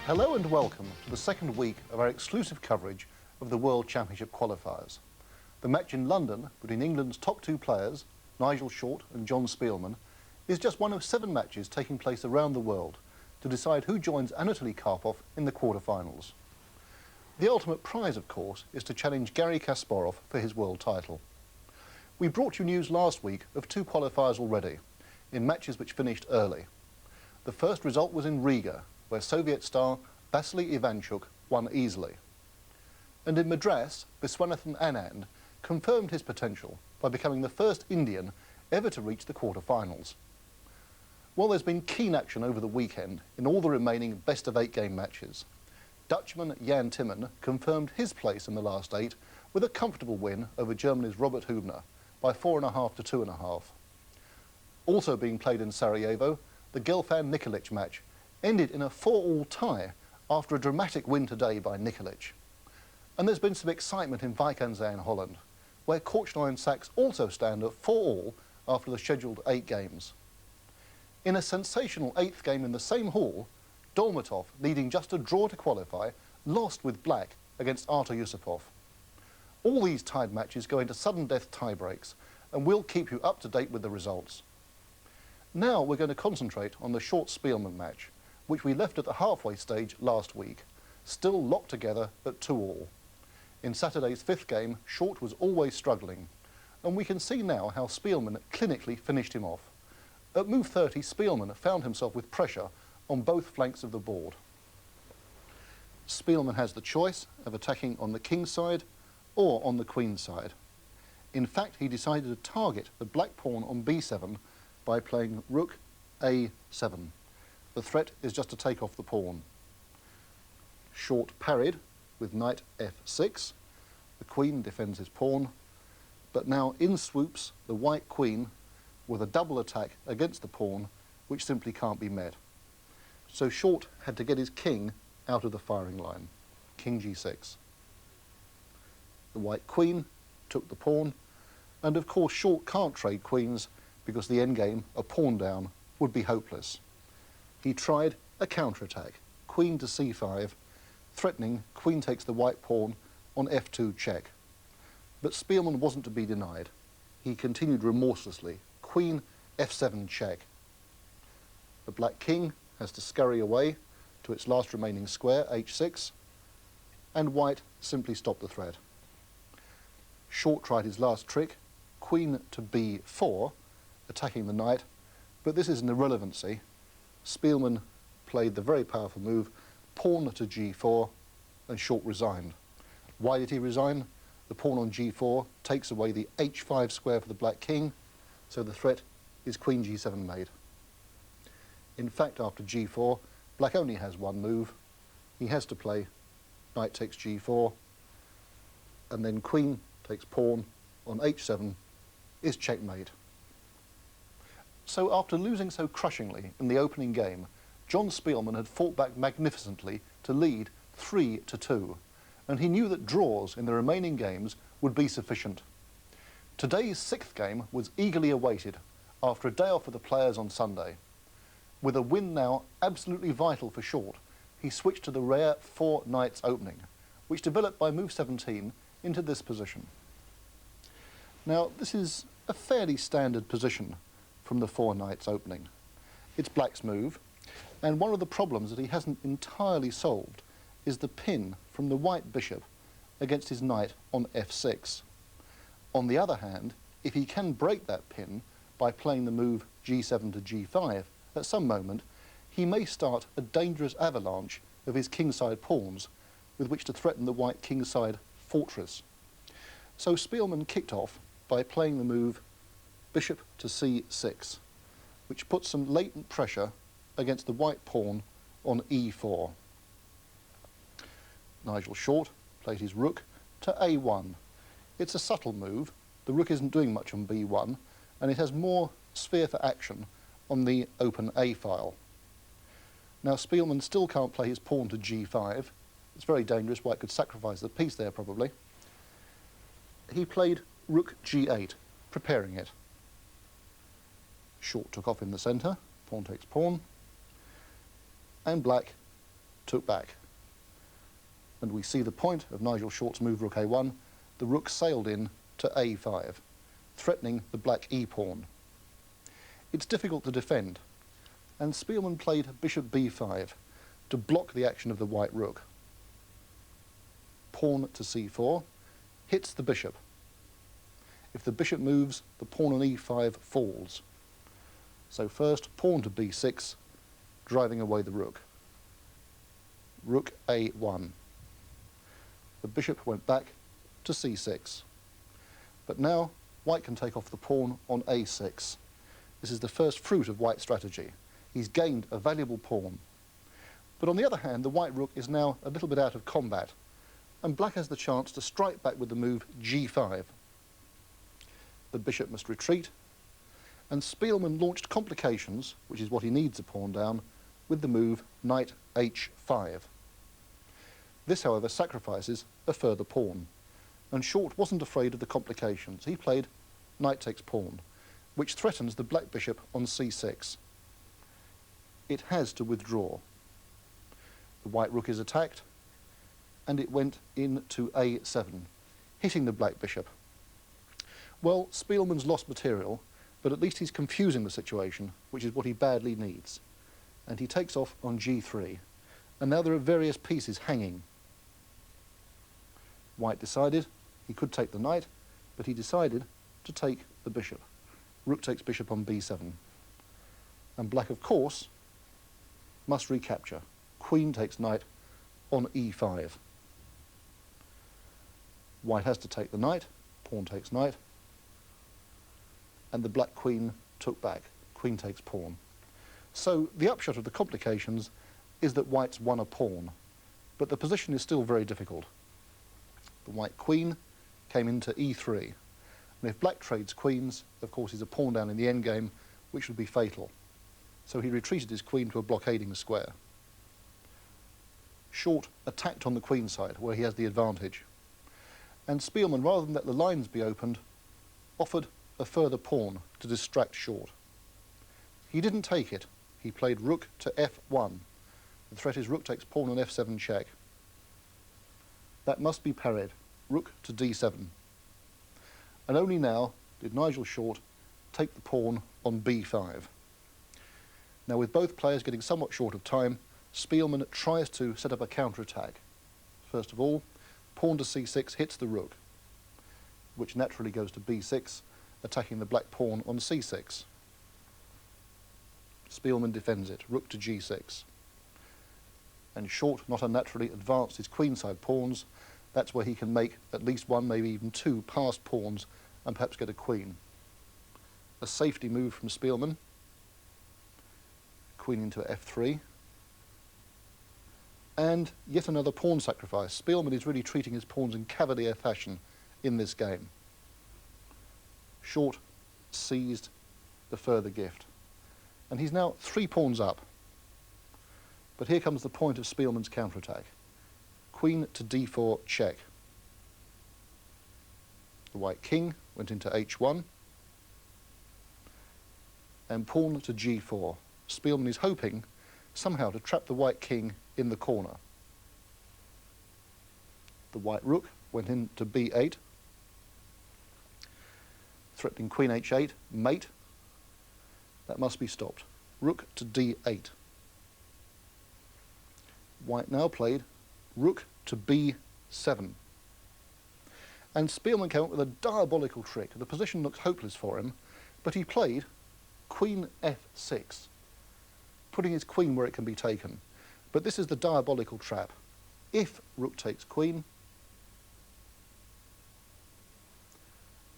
Hello and welcome to the second week of our exclusive coverage of the World Championship qualifiers. The match in London between England's top two players, Nigel Short and Jon Speelman, is just one of 7 matches taking place around the world to decide who joins Anatoly Karpov in the quarter-finals. The ultimate prize, of course, is to challenge Garry Kasparov for his world title. We brought you news last week of 2 qualifiers already, in matches which finished early. The first result was in Riga, where Soviet star Vasily Ivanchuk won easily. And in Madras, Viswanathan Anand confirmed his potential by becoming the first Indian ever to reach the quarter-finals. Well, there's been keen action over the weekend in all the remaining best-of-8 game matches. Dutchman Jan Timman confirmed his place in the last 8 with a comfortable win over Germany's Robert Hübner by 4.5 to 2.5. Also being played in Sarajevo, the Gelfand Nikolic match ended in a 4-all tie after a dramatic win today by Nikolic. And there's been some excitement in Wijk aan Zee in Holland, where Korchnoi and Sachs also stand at 4-all after the scheduled 8 games. In a sensational 8th game in the same hall, Dolmatov, needing just a draw to qualify, lost with black against Artur Yusupov. All these tied matches go into sudden death tie-breaks, and we'll keep you up to date with the results. Now we're going to concentrate on the Short Speelman match, which we left at the halfway stage last week, still locked together at 2-all. In Saturday's 5th game, Short was always struggling, and we can see now how Speelman clinically finished him off. At move 30, Speelman found himself with pressure on both flanks of the board. Speelman has the choice of attacking on the king's side or on the queen's side. In fact, he decided to target the black pawn on b7 by playing rook a7. The threat is just to take off the pawn. Short parried with knight f6. The queen defends his pawn, but now in swoops the white queen with a double attack against the pawn, which simply can't be met. So Short had to get his king out of the firing line. King g6. The white queen took the pawn, and of course Short can't trade queens because the endgame, a pawn down, would be hopeless. He tried a counterattack, queen to c5, threatening queen takes the white pawn on f2 check. But Speelman wasn't to be denied. He continued remorselessly, queen f7 check. The black king has to scurry away to its last remaining square, h6, and white simply stopped the threat. Short tried his last trick, queen to b4, attacking the knight, but this is an irrelevancy. Speelman played the very powerful move, pawn to g4, and Short resigned. Why did he resign? The pawn on g4 takes away the h5 square for the black king, so the threat is queen g7 made. In fact, after g4, black only has one move. He has to play knight takes g4, and then queen takes pawn on h7 is checkmate. So after losing so crushingly in the opening game, Jon Speelman had fought back magnificently to lead 3-2, and he knew that draws in the remaining games would be sufficient. Today's 6th game was eagerly awaited after a day off for the players on Sunday. With a win now absolutely vital for Short, he switched to the rare 4 knights opening, which developed by move 17 into this position. Now, this is a fairly standard position from the 4 knights opening. It's black's move, and one of the problems that he hasn't entirely solved is the pin from the white bishop against his knight on f6. On the other hand, if he can break that pin by playing the move g7 to g5 at some moment, he may start a dangerous avalanche of his kingside pawns with which to threaten the white kingside fortress. So Speelman kicked off by playing the move bishop to c6, which puts some latent pressure against the white pawn on e4. Nigel Short played his rook to a1. It's a subtle move. The rook isn't doing much on b1, and it has more sphere for action on the open a file. Now Speelman still can't play his pawn to g5. It's very dangerous. White could sacrifice the piece there probably. He played rook g8, preparing it. Short took off in the centre, pawn takes pawn, and black took back. And we see the point of Nigel Short's move rook a1. The rook sailed in to a5, threatening the black e-pawn. It's difficult to defend, and Speelman played bishop b5 to block the action of the white rook. Pawn to c4 hits the bishop. If the bishop moves, the pawn on e5 falls. So first, pawn to b6, driving away the rook. Rook a1. The bishop went back to c6. But now, white can take off the pawn on a6. This is the first fruit of white's strategy. He's gained a valuable pawn. But on the other hand, the white rook is now a little bit out of combat, and black has the chance to strike back with the move g5. The bishop must retreat, and Speelman launched complications, which is what he needs a pawn down, with the move knight h5. This, however, sacrifices a further pawn, and Short wasn't afraid of the complications. He played knight takes pawn, which threatens the black bishop on c6. It has to withdraw. The white rook is attacked, and it went into a7, hitting the black bishop. Well, Speelman's lost material, but at least he's confusing the situation, which is what he badly needs. And he takes off on g3, and now there are various pieces hanging. White decided he could take the knight, but he decided to take the bishop. Rook takes bishop on b7. And black, of course, must recapture. Queen takes knight on e5. White has to take the knight, pawn takes knight, and the black queen took back. Queen takes pawn. So the upshot of the complications is that white's won a pawn, but the position is still very difficult. The white queen came into e3, and if black trades queens, of course he's a pawn down in the endgame, which would be fatal. So he retreated his queen to a blockading square. Short attacked on the queen side, where he has the advantage. And Speelman, rather than let the lines be opened, offered a further pawn to distract Short. He didn't take it. He played rook to f1. The threat is rook takes pawn on f7 check. That must be parried. Rook to d7. And only now did Nigel Short take the pawn on b5. Now, with both players getting somewhat short of time, Speelman tries to set up a counter-attack. First of all, pawn to c6 hits the rook, which naturally goes to b6, attacking the black pawn on c6. Speelman defends it, rook to g6. And Short not unnaturally advanced his queenside pawns. That's where he can make at least one, maybe even two passed pawns and perhaps get a queen. A safety move from Speelman. Queen into f3. And yet another pawn sacrifice. Speelman is really treating his pawns in cavalier fashion in this game. Short seized the further gift. And he's now 3 pawns up. But here comes the point of Speelman's counterattack. Queen to d4 check. The white king went into h1. And pawn to g4. Speelman is hoping somehow to trap the white king in the corner. The white rook went into b8, threatening queen h8, mate. That must be stopped. Rook to d8. White now played rook to b7. And Speelman came up with a diabolical trick. The position looks hopeless for him, but he played queen f6, putting his queen where it can be taken. But this is the diabolical trap. If rook takes queen,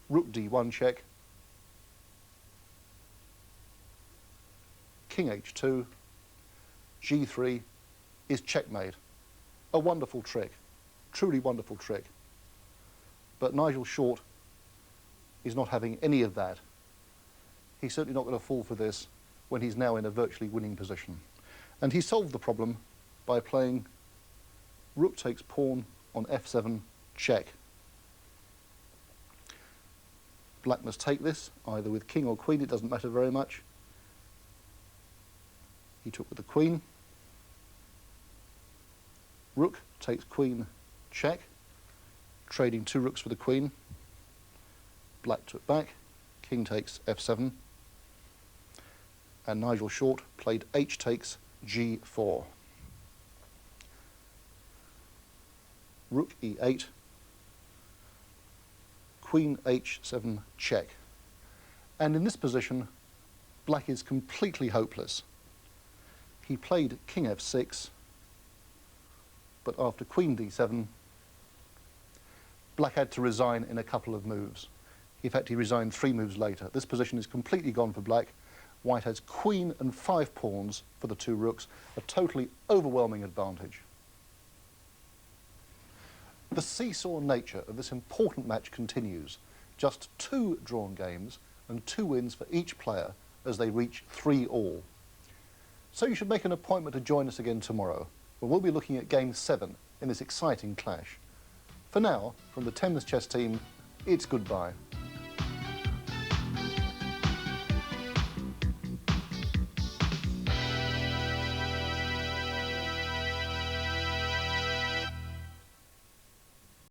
rook d1 check, king h2, g3 is checkmate. A wonderful trick, truly wonderful trick. But Nigel Short is not having any of that. He's certainly not going to fall for this when he's now in a virtually winning position. And he solved the problem by playing rook takes pawn on f7 check. Black must take this, either with king or queen, it doesn't matter very much. He took with the queen. Rook takes queen, check, trading 2 rooks for the queen. Black took back, king takes f7, and Nigel Short played h takes g4. Rook e8, queen h7 check. And in this position, black is completely hopeless. He played king f6, but after queen d7, black had to resign in a couple of moves. In fact, he resigned 3 moves later. This position is completely gone for black. White has queen and 5 pawns for the 2 rooks, a totally overwhelming advantage. The seesaw nature of this important match continues. Just 2 drawn games and 2 wins for each player as they reach 3-all. So you should make an appointment to join us again tomorrow, where we'll be looking at game 7 in this exciting clash. For now, from the Thames Chess team, it's goodbye.